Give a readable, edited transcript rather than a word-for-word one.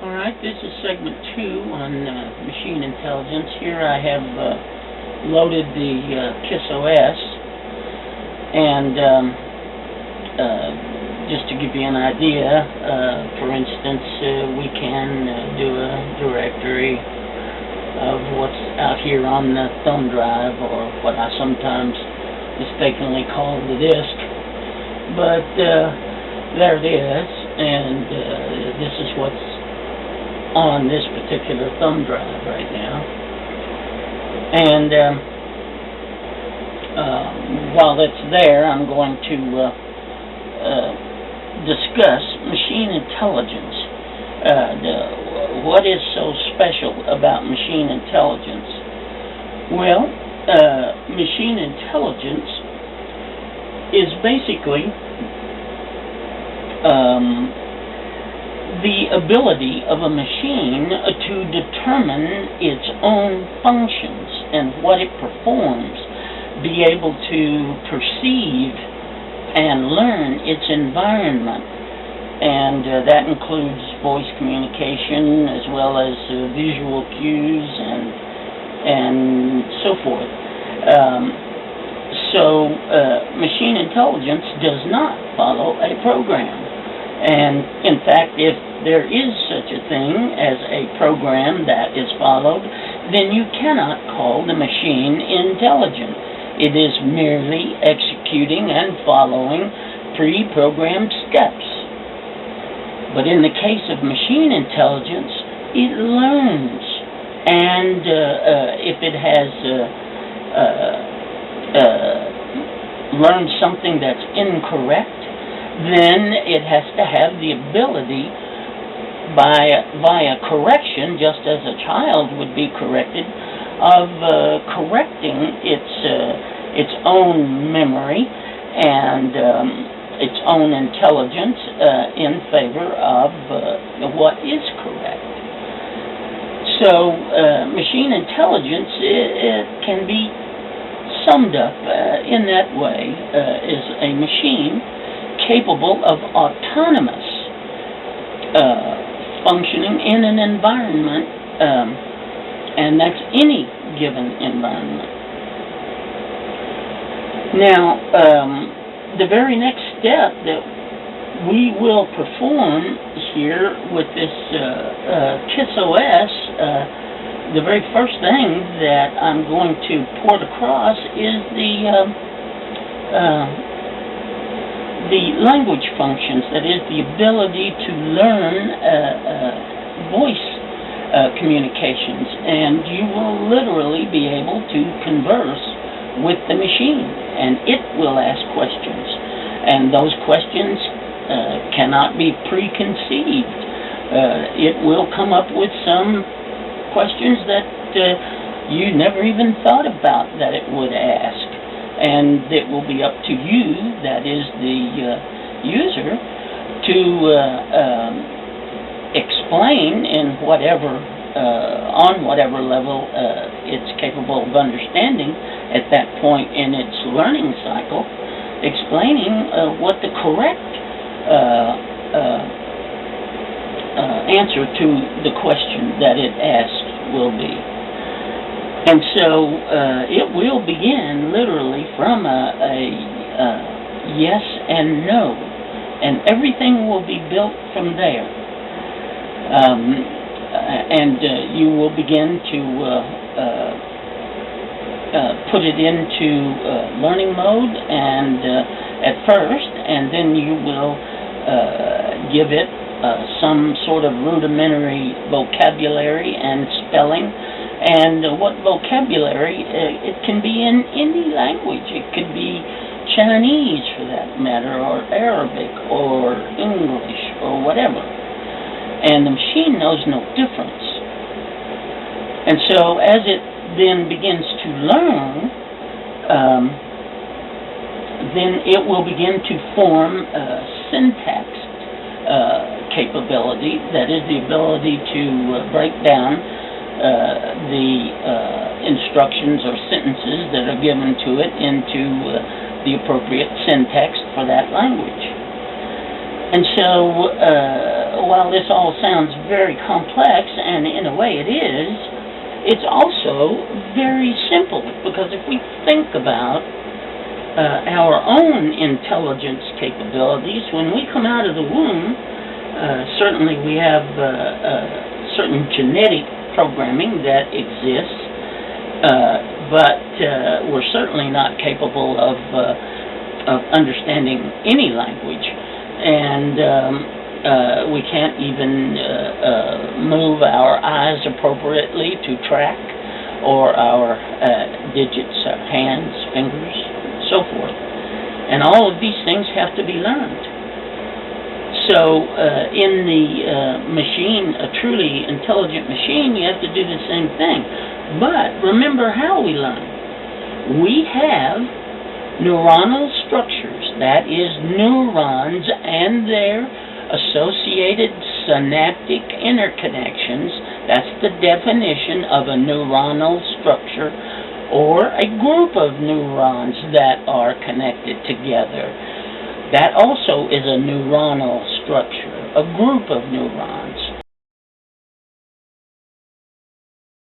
Alright, this is segment 2 on machine intelligence. Here I have loaded the KISS OS, and just to give you an idea, for instance, we can do a directory of what's out here on the thumb drive, or what I sometimes mistakenly call the disk. But there it is, and this is what's on this particular thumb drive right now. And while it's there, I'm going to discuss machine intelligence. What is so special about machine intelligence? Well, machine intelligence is basically the ability of a machine to determine its own functions and what it performs, be able to perceive and learn its environment, and that includes voice communication as well as visual cues and so forth. So machine intelligence does not follow a program. And in fact, if there is such a thing as a program that is followed, then you cannot call the machine intelligent. It is merely executing and following pre-programmed steps. But in the case of machine intelligence, it learns. And if it has learned something that's incorrect, then it has to have the ability via correction, just as a child would be corrected, of correcting its own memory and its own intelligence in favor of what is correct. So machine intelligence, it can be summed up in that way, is a machine capable of autonomous functioning in an environment, and that's any given environment. Now, the very next step that we will perform here with this KISS OS, the very first thing that I'm going to port across is the language functions, that is, the ability to learn voice communications, and you will literally be able to converse with the machine, and it will ask questions, and those questions cannot be preconceived. It will come up with some questions that you never even thought about that it would ask. And it will be up to you, that is the user, to explain in whatever, on whatever level it's capable of understanding at that point in its learning cycle, explaining what the correct answer to the question that it asks will be. And so it will begin literally from a yes and no, and everything will be built from there. And you will begin to put it into learning mode, and at first, and then you will give it some sort of rudimentary vocabulary and spelling. And what vocabulary? It can be in any language. It could be Chinese, for that matter, or Arabic, or English, or whatever. And the machine knows no difference. And so as it then begins to learn, then it will begin to form syntax capability, that is, the ability to break down the instructions or sentences that are given to it into the appropriate syntax for that language. And so, while this all sounds very complex, and in a way it is, it's also very simple, because if we think about our own intelligence capabilities, when we come out of the womb, certainly we have certain genetic programming that exists, but we're certainly not capable of understanding any language. And we can't even move our eyes appropriately to track, or our digits, our hands, fingers, so forth. And all of these things have to be learned. So in the machine, a truly intelligent machine, you have to do the same thing. But remember how we learn. We have neuronal structures, that is, neurons and their associated synaptic interconnections. That's the definition of a neuronal structure, or a group of neurons that are connected together. That also is a neuronal structure, a group of neurons.